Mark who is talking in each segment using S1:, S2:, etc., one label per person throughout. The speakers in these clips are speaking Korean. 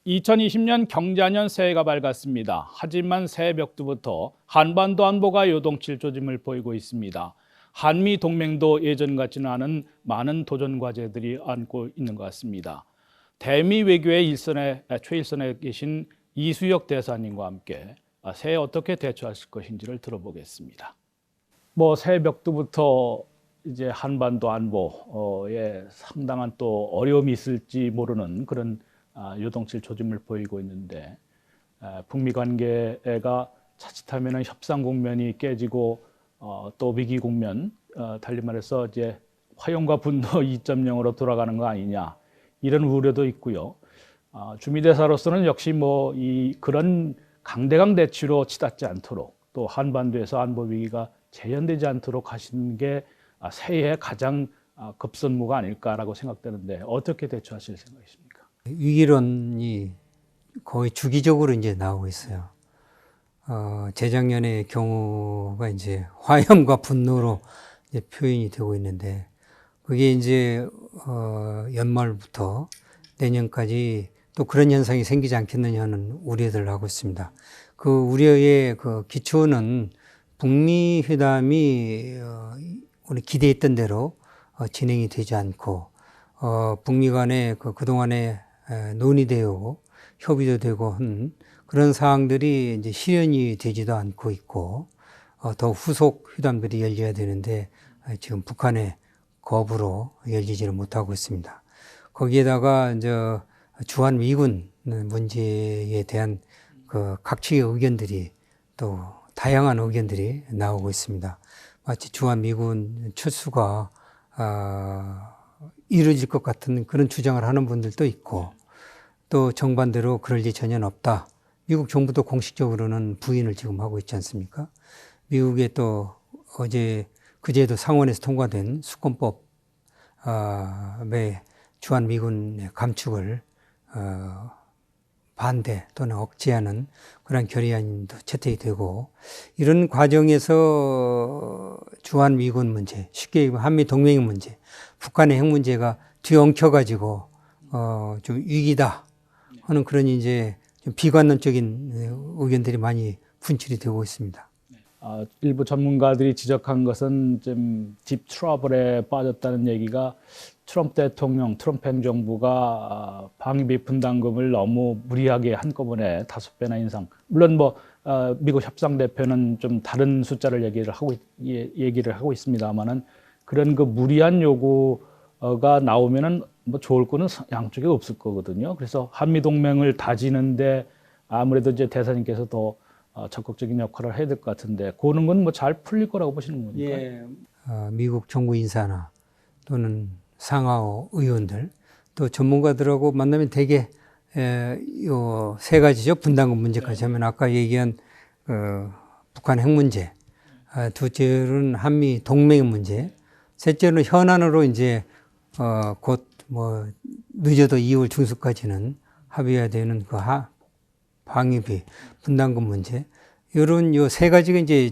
S1: 2020년 경자년 새해가 밝았습니다. 하지만 새해 벽두부터 한반도 안보가 요동칠 조짐을 보이고 있습니다. 한미 동맹도 예전 같지는 않은 많은 도전 과제들이 안고 있는 것 같습니다. 대미 외교의 최일선에 계신 이수혁 대사님과 함께 새해 어떻게 대처하실 것인지를 들어보겠습니다. 새해 벽두부터 이제 한반도 안보에 상당한 또 어려움이 있을지 모르는 그런 요동칠 조짐을 보이고 있는데, 북미 관계가 자칫하면 협상 국면이 깨지고 또 위기 국면, 달리 말해서 이제 화용과 분노 2.0으로 돌아가는 거 아니냐, 이런 우려도 있고요. 주미대사로서는 역시 그런 강대강 대치로 치닫지 않도록, 또 한반도에서 안보 위기가 재현되지 않도록 하시는 게 새해의 가장 급선무가 아닐까라고 생각되는데, 어떻게 대처하실 생각이십니까?
S2: 위기론이 거의 주기적으로 이제 나오고 있어요. 재작년의 경우가 이제 화염과 분노로 이제 표현이 되고 있는데, 그게 이제 연말부터 내년까지 또 그런 현상이 생기지 않겠느냐 하는 우려들을 하고 있습니다. 그 우려의 그 기초는 북미 회담이 우리 기대했던 대로 진행이 되지 않고, 북미 간에 그동안에 논의되고 협의도 되고 한 그런 사항들이 이제 실현이 되지도 않고 있고, 더 후속 회담들이 열려야 되는데 지금 북한의 거부로 열리지를 못하고 있습니다. 거기에다가 이제 주한 미군 문제에 대한 그 각축의 의견들이, 또 다양한 의견들이 나오고 있습니다. 마치 주한 미군 철수가 이루어질 것 같은 그런 주장을 하는 분들도 있고, 또 정반대로 그럴 리 전혀 없다. 미국 정부도 공식적으로는 부인을 지금 하고 있지 않습니까? 미국의 또 그제도 상원에서 통과된 수권법의 주한 미군의 감축을 반대 또는 억제하는 그런 결의안도 채택이 되고, 이런 과정에서 주한 미군 문제, 쉽게 얘기하면 한미 동맹 문제, 북한의 핵 문제가 뒤엉켜가지고 좀 위기다 하는 그런 이제 좀 비관론적인 의견들이 많이 분출이 되고 있습니다.
S1: 일부 전문가들이 지적한 것은 좀 딥 트러블에 빠졌다는 얘기가, 트럼프 대통령, 트럼프 행정부가 방위비 분담금을 너무 무리하게 한꺼번에 5배나 인상. 물론 미국 협상 대표는 좀 다른 숫자를 얘기를 하고 있습니다만은, 그런 그 무리한 요구가 나오면은 좋을 거는 양쪽에 없을 거거든요. 그래서 한미 동맹을 다지는데 아무래도 이제 대사님께서 더 적극적인 역할을 해야 될 것 같은데, 그런 건 잘 풀릴 거라고 보시는 겁니까?
S2: 예. 미국 정부 인사나 또는 상하오 의원들, 또 전문가들하고 만나면 대개 요 세 가지죠. 분담금 문제까지 하면 아까 얘기한 북한 핵 문제, 둘째는 한미 동맹 문제, 셋째는 현안으로 이제 곧 늦어도 2월 중순까지는 합의해야 되는 그 방위비 분담금 문제, 이런 요 세 가지가 이제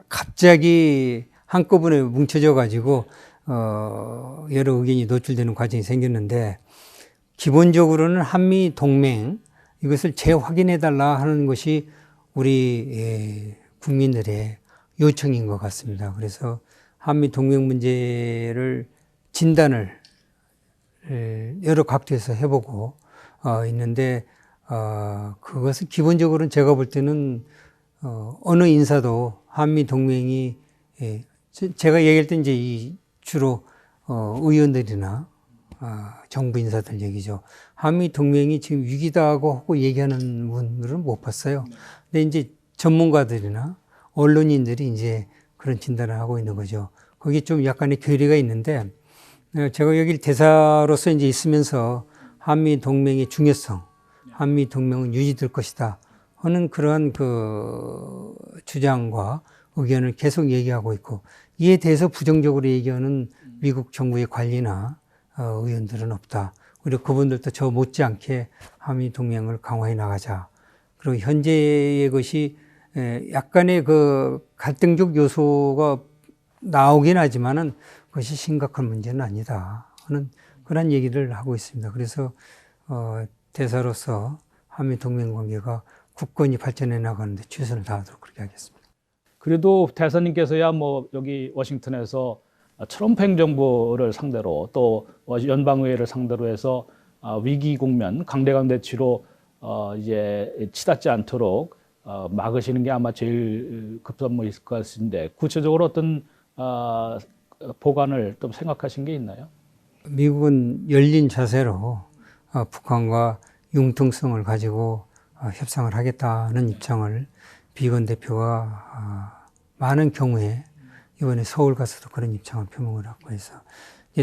S2: 갑자기 한꺼번에 뭉쳐져 가지고 여러 의견이 노출되는 과정이 생겼는데, 기본적으로는 한미 동맹 이것을 재확인해 달라 하는 것이 우리 국민들의 요청인 것 같습니다. 그래서 한미 동맹 문제를 진단을 여러 각도에서 해보고 있는데, 그것은 기본적으로는 제가 볼 때는 어느 인사도 한미 동맹이, 제가 얘기할 때 이제 주로 의원들이나 정부 인사들 얘기죠. 한미 동맹이 지금 위기다 하고 얘기하는 분들은 못 봤어요. 근데 이제 전문가들이나 언론인들이 이제 그런 진단을 하고 있는 거죠. 거기 좀 약간의 괴리가 있는데, 제가 여기 대사로서 이제 있으면서 한미 동맹의 중요성, 한미 동맹은 유지될 것이다 하는 그러한 그 주장과 의견을 계속 얘기하고 있고, 이에 대해서 부정적으로 얘기하는 미국 정부의 관리나 의원들은 없다. 그리고 그분들도 저 못지않게 한미 동맹을 강화해 나가자. 그리고 현재의 것이 약간의 그 갈등적 요소가 나오긴 하지만은 그것이 심각한 문제는 아니다 하는 그런 얘기를 하고 있습니다. 그래서 대사로서 한미 동맹 관계가 굳건히 발전해 나가는데 최선을 다하도록 그렇게 하겠습니다.
S1: 그래도 대사님께서야 뭐 여기 워싱턴에서 트럼프 행정부를 상대로 또 연방의회를 상대로 해서 위기 국면 강대강 대치로 이제 치닫지 않도록 막으시는 게 아마 제일 급선무일 것 같은데 구체적으로 어떤 보관을 좀 생각하신 게 있나요?
S2: 미국은 열린 자세로 북한과 융통성을 가지고 협상을 하겠다는 입장을 비건 대표가 많은 경우에 이번에 서울 가서도 그런 입장을 표명을 하고 해서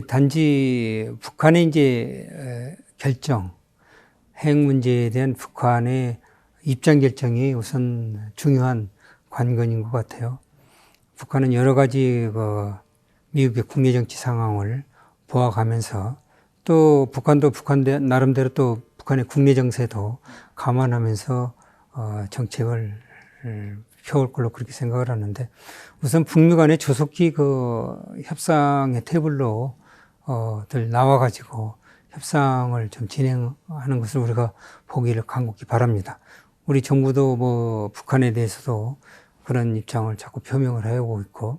S2: 단지 북한의 이제 결정, 핵 문제에 대한 북한의 입장 결정이 우선 중요한 관건인 것 같아요. 북한은 여러 가지 미국의 국내 정치 상황을 보아가면서 또 북한도 북한 나름대로 또 북한의 국내 정세도 감안하면서 정책을 펴올 걸로 그렇게 생각을 하는데 우선 북미 간의 조속히 협상의 테이블로 들 나와가지고 협상을 좀 진행하는 것을 우리가 보기를 간곡히 바랍니다. 우리 정부도 뭐 북한에 대해서도 그런 입장을 자꾸 표명을 해오고 있고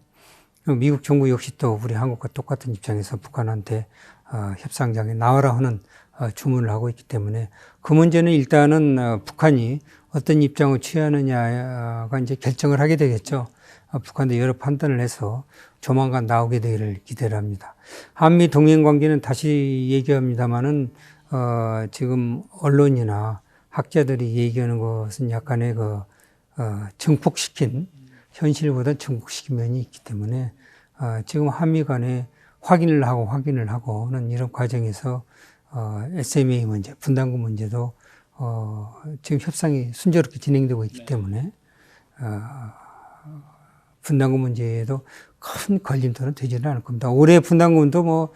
S2: 미국 정부 역시 또 우리 한국과 똑같은 입장에서 북한한테 협상장에 나와라 하는 주문을 하고 있기 때문에 그 문제는 일단은 북한이 어떤 입장을 취하느냐가 이제 결정을 하게 되겠죠. 북한도 여러 판단을 해서 조만간 나오게 되기를 기대를 합니다. 한미 동맹 관계는 다시 얘기합니다만은 지금 언론이나 학자들이 얘기하는 것은 약간의 증폭시킨 현실보다 증폭시킨 면이 있기 때문에 지금 한미 간에 확인을 하고는 이런 과정에서 SMA 문제, 분담금 문제도 지금 협상이 순조롭게 진행되고 있기 때문에 분담금 문제에도 큰 걸림돌은 되지는 않을 겁니다. 올해 분담금도 뭐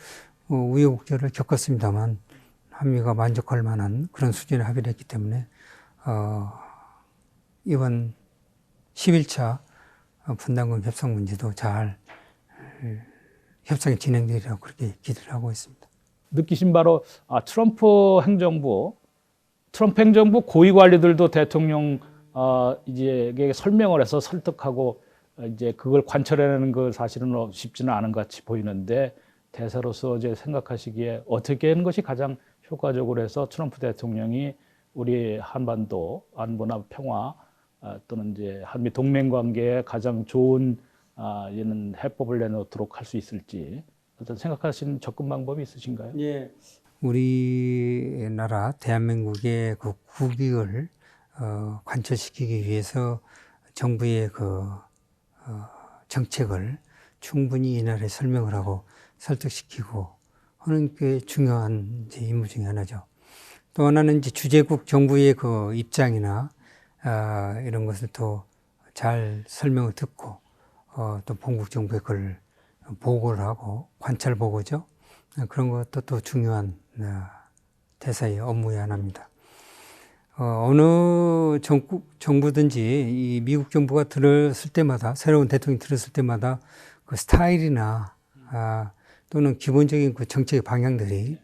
S2: 우여곡절을 겪었습니다만 한미가 만족할 만한 그런 수준의 합의를 했기 때문에 이번 11차 분담금 협상 문제도 잘 협상이 진행되리라고 그렇게 기대를 하고 있습니다.
S1: 느끼신 바로 트럼프 행정부 고위 관리들도 대통령 이제 설명을 해서 설득하고 이제 그걸 관철해내는 그 사실은 쉽지는 않은 것 같이 보이는데 대사로서 이제 생각하시기에 어떻게 하는 것이 가장 효과적으로 해서 트럼프 대통령이 우리 한반도 안보나 평화 또는 이제 한미 동맹 관계에 가장 좋은 이런 해법을 내놓도록 할 수 있을지 어떤 생각하시는 접근 방법이 있으신가요?
S2: 예. 우리나라 대한민국의 그 국익을 관철시키기 위해서 정부의 정책을 충분히 이 나라에 설명을 하고 설득시키고 하는 게 중요한 이제 임무 중에 하나죠. 또 하나는 이제 주재국 정부의 입장이나 이런 것을 또 잘 설명을 듣고 또 본국 정부에 그걸 보고를 하고 관찰 보고죠. 그런 것도 또 중요한 대사의 업무의 하나입니다. 어느 정부든지 이 미국 정부가 들었을 때마다 새로운 대통령이 들었을 때마다 그 스타일이나 또는 기본적인 그 정책의 방향들이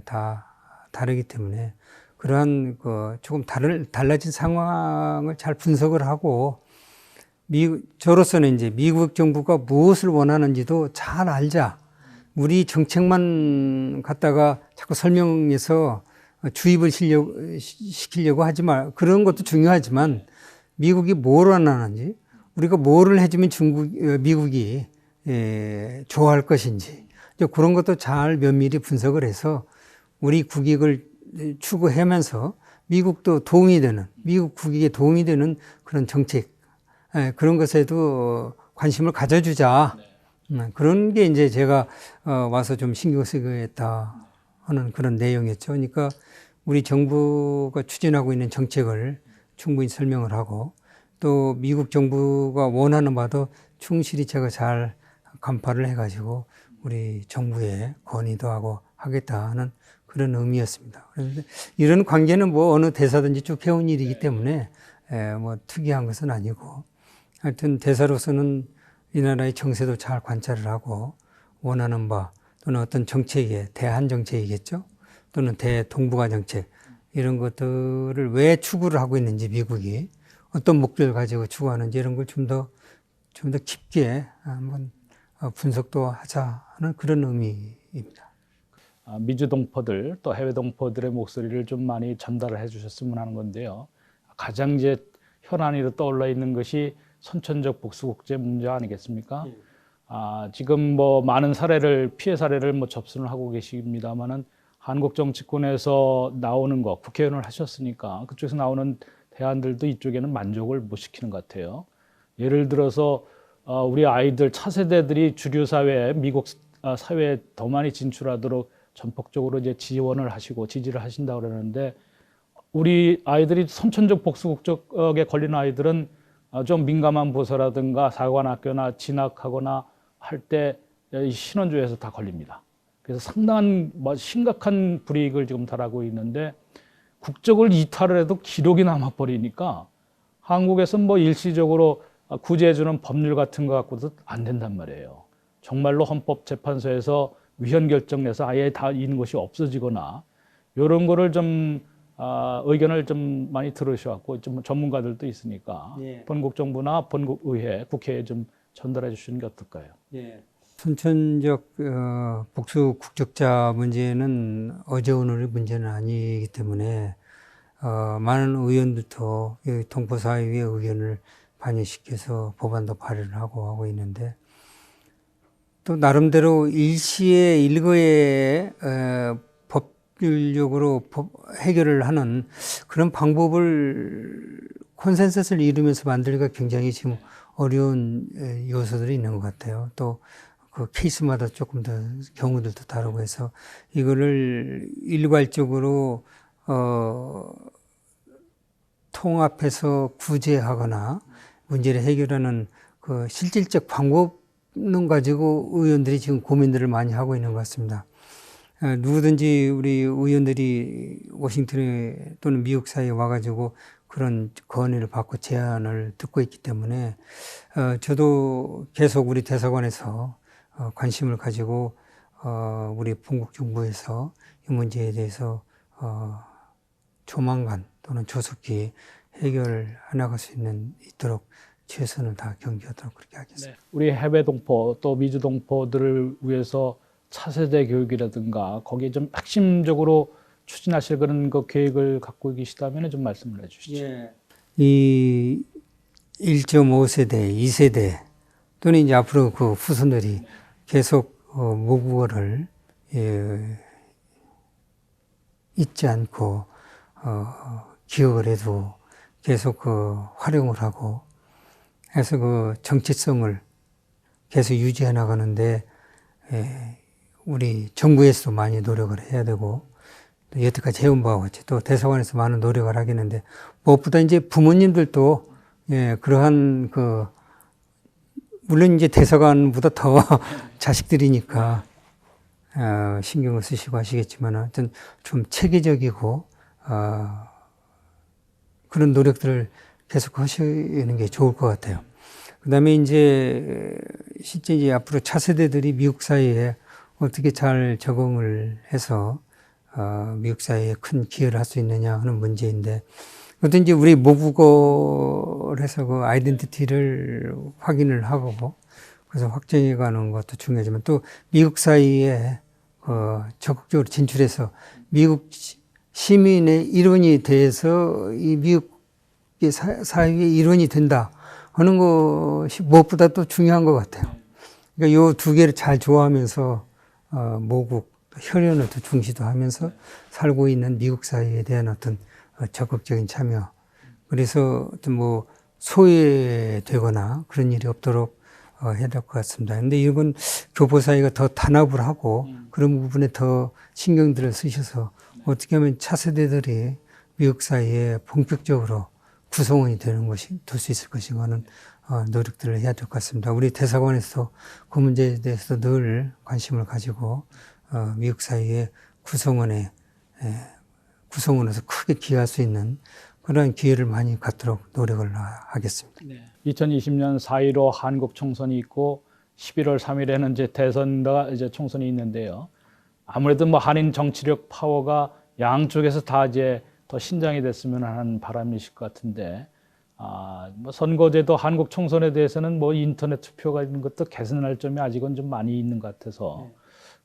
S2: 다 다르기 때문에 그러한 조금 달라진 상황을 잘 분석을 하고 저로서는 이제 미국 정부가 무엇을 원하는지도 잘 알자. 우리 정책만 갖다가 자꾸 설명해서 주입을 시키려고 하지 말. 그런 것도 중요하지만 미국이 뭘 원하는지, 우리가 뭐를 해주면 미국이 좋아할 것인지 그런 것도 잘 면밀히 분석을 해서 우리 국익을 추구하면서 미국도 도움이 되는, 미국 국익에 도움이 되는 그런 정책, 그런 것에도 관심을 가져주자. 그런 게 이제 제가 와서 좀 신경 쓰겠다 하는 그런 내용이었죠. 그러니까 우리 정부가 추진하고 있는 정책을 충분히 설명을 하고 또 미국 정부가 원하는 바도 충실히 제가 잘 간파를 해가지고 우리 정부에 건의도 하고 하겠다는 그런 의미였습니다. 그런데 이런 관계는 뭐 어느 대사든지 쭉 해온 일이기 때문에 뭐 특이한 것은 아니고 하여튼 대사로서는 이 나라의 정세도 잘 관찰을 하고 원하는 바 또는 어떤 정책에 대한 정책이겠죠. 또는 대동북아 정책 이런 것들을 왜 추구를 하고 있는지 미국이 어떤 목표를 가지고 추구하는지 이런 걸 좀 더 깊게 한번 분석도 하자 하는 그런 의미입니다.
S1: 미주 동포들 또 해외 동포들의 목소리를 좀 많이 전달을 해주셨으면 하는 건데요. 가장 이제 현안으로 떠올라 있는 것이 선천적 복수국제 문제 아니겠습니까? 지금 뭐 많은 피해 사례를 뭐 접수를 하고 계십니다만은 한국 정치권에서 나오는 거 국회의원을 하셨으니까 그쪽에서 나오는 대안들도 이쪽에는 만족을 못 시키는 것 같아요. 예를 들어서 우리 아이들 차세대들이 주류 사회에 미국 사회에 더 많이 진출하도록 전폭적으로 이제 지원을 하시고 지지를 하신다고 그러는데 우리 아이들이 선천적 복수국적에 걸린 아이들은 좀 민감한 부서라든가 사관학교나 진학하거나 할 때 신원조에서 다 걸립니다. 그래서 상당한 심각한 불이익을 지금 당하고 있는데 국적을 이탈을 해도 기록이 남아버리니까 한국에서는 뭐 일시적으로 구제해주는 법률 같은 거 갖고도 안 된단 말이에요. 정말로 헌법재판소에서 위헌 결정 내서 아예 다 있는 것이 없어지거나 이런 거를 좀 의견을 좀 많이 들으셔갖고 좀 전문가들도 있으니까
S2: 예.
S1: 본국 정부나 본국 의회, 국회에 좀 전달해 주시는 게 어떨까요?
S2: 예. 선천적 복수 국적자 문제는 어제 오늘의 문제는 아니기 때문에 많은 의원들도 동포사회의 의견을 반영시켜서 법안도 발의를 하고 있는데 또 나름대로 일시에 일거에 법률적으로 해결을 하는 그런 방법을 콘센서스를 이루면서 만들기가 굉장히 지금 어려운 요소들이 있는 것 같아요. 또 그 케이스마다 조금 더 경우들도 다르고 해서 이거를 일괄적으로 통합해서 구제하거나 문제를 해결하는 그 실질적 방법론 가지고 의원들이 지금 고민들을 많이 하고 있는 것 같습니다. 누구든지 우리 의원들이 워싱턴에 또는 미국 사이에 와가지고 그런 건의를 받고 제안을 듣고 있기 때문에 저도 계속 우리 대사관에서 관심을 가지고 우리 본국 정부에서 이 문제에 대해서 조만간 또는 조속히 해결해 나갈 수 있도록 최선을 다 경기하도록 그렇게 하겠습니다.
S1: 네. 우리 해외 동포 또 미주 동포들을 위해서 차세대 교육이라든가 거기에 좀 핵심적으로 추진하실 그런 그 계획을 갖고 계시다면 좀 말씀을 해주시죠.
S2: 예. 이 1.5세대, 2세대 또는 이제 앞으로 그 후손들이 계속 모국어를 잊지 않고 기억을 해도 계속 활용을 하고 해서 그 정체성을 계속 유지해 나가는데 우리 정부에서도 많이 노력을 해야 되고 또 여태까지 해온 바와 같이 또 대사관에서 많은 노력을 하겠는데 무엇보다 이제 부모님들도 그러한 물론 이제 대사관보다 더 자식들이니까 신경을 쓰시고 하시겠지만 하여튼 좀 체계적이고 그런 노력들을 계속 하시는 게 좋을 것 같아요. 그다음에 이제 실제 이제 앞으로 차세대들이 미국 사회에 어떻게 잘 적응을 해서 미국 사회에 큰 기여를 할 수 있느냐 하는 문제인데 그것도 이제 우리 모국어를 해서 그 아이덴티티를 확인을 하고 그래서 확정해 가는 것도 중요하지만 또 미국 사회에 적극적으로 진출해서 미국 시민의 일원이 돼서 이 미국의 사회의 일원이 된다 하는 것이 무엇보다 또 중요한 것 같아요. 그러니까 요 두 개를 잘 조화하면서 모국 혈연을 또 중시도 하면서 살고 있는 미국 사회에 대한 어떤 적극적인 참여. 그래서 어떤 뭐 소외되거나 그런 일이 없도록 해야 될 것 같습니다. 근데 이건 교포 사회가 더 단합을 하고 그런 부분에 더 신경들을 쓰셔서 어떻게 하면 차세대들이 미국 사회에 본격적으로 구성원이 될 수 있을 것인가는 노력들을 해야 될 것 같습니다. 우리 대사관에서 그 문제에 대해서 늘 관심을 가지고 미국 사회의 구성원에서 크게 기여할 수 있는 그런 기회를 많이 갖도록 노력을 하겠습니다.
S1: 네. 2020년 4.15 한국 총선이 있고 11월 3일에는 이제 대선과 이제 총선이 있는데요. 아무래도 뭐 한인 정치력 파워가 양쪽에서 다 이제 더 신장이 됐으면 하는 바람이실 것 같은데, 뭐 선거제도 한국 총선에 대해서는 뭐 인터넷 투표가 있는 것도 개선할 점이 아직은 좀 많이 있는 것 같아서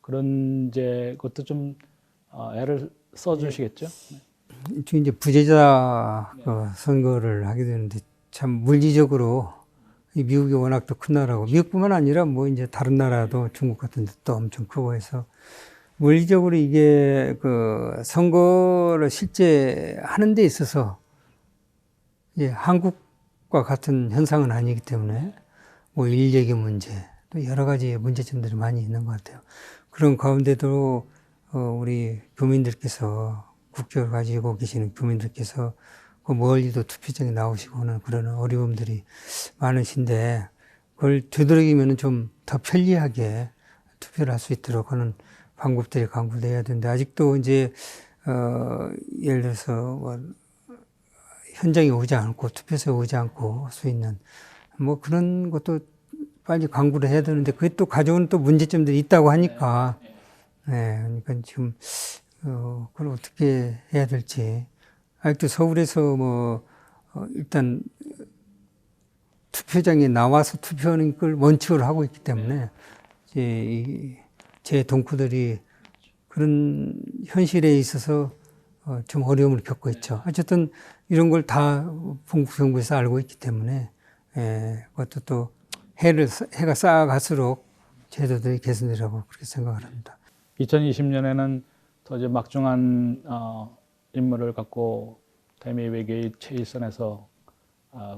S1: 그런 이제 것도 좀 애를 써주시겠죠?
S2: 지금 이제 부재자 선거를 하게 되는데 참 물리적으로 이 미국이 워낙 또 큰 나라고 미국뿐만 아니라 뭐 이제 다른 나라도 중국 같은 데도 엄청 크고 해서 물리적으로 이게 그 선거를 실제 하는 데 있어서 예, 한국과 같은 현상은 아니기 때문에 뭐 인력의 문제 또 여러 가지 문제점들이 많이 있는 것 같아요. 그런 가운데도 우리 교민들께서 국적을 가지고 계시는 교민들께서 그 멀리도 투표장에 나오시고는 그런 어려움들이 많으신데 그걸 되도록이면 좀 더 편리하게 투표를 할 수 있도록 하는 방법들이 강구돼야 되는데 아직도 이제 예를 들어서 뭐 현장에 오지 않고 투표소에 오지 않고 할 수 있는 뭐 그런 것도 빨리 강구를 해야 되는데 그게 또 가져오는 또 문제점들이 있다고 하니까 네, 그러니까 지금 그걸 어떻게 해야 될지 아직도 서울에서 뭐 일단 투표장에 나와서 투표하는 걸 원칙으로 하고 있기 때문에 이제 제 동포들이 그런 현실에 있어서 좀 어려움을 겪고 있죠. 어쨌든 이런 걸 다 본국 정부에서 알고 있기 때문에 그것도 또 해가 쌓아갈수록 제도들이 개선되라고 그렇게 생각을 합니다.
S1: 2020년에는 더 이제 막중한 임무를 갖고 대미 외교의 최일선에서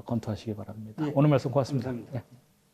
S1: 검토하시기 바랍니다. 오늘 말씀 고맙습니다.
S2: 감사합니다.
S1: 네.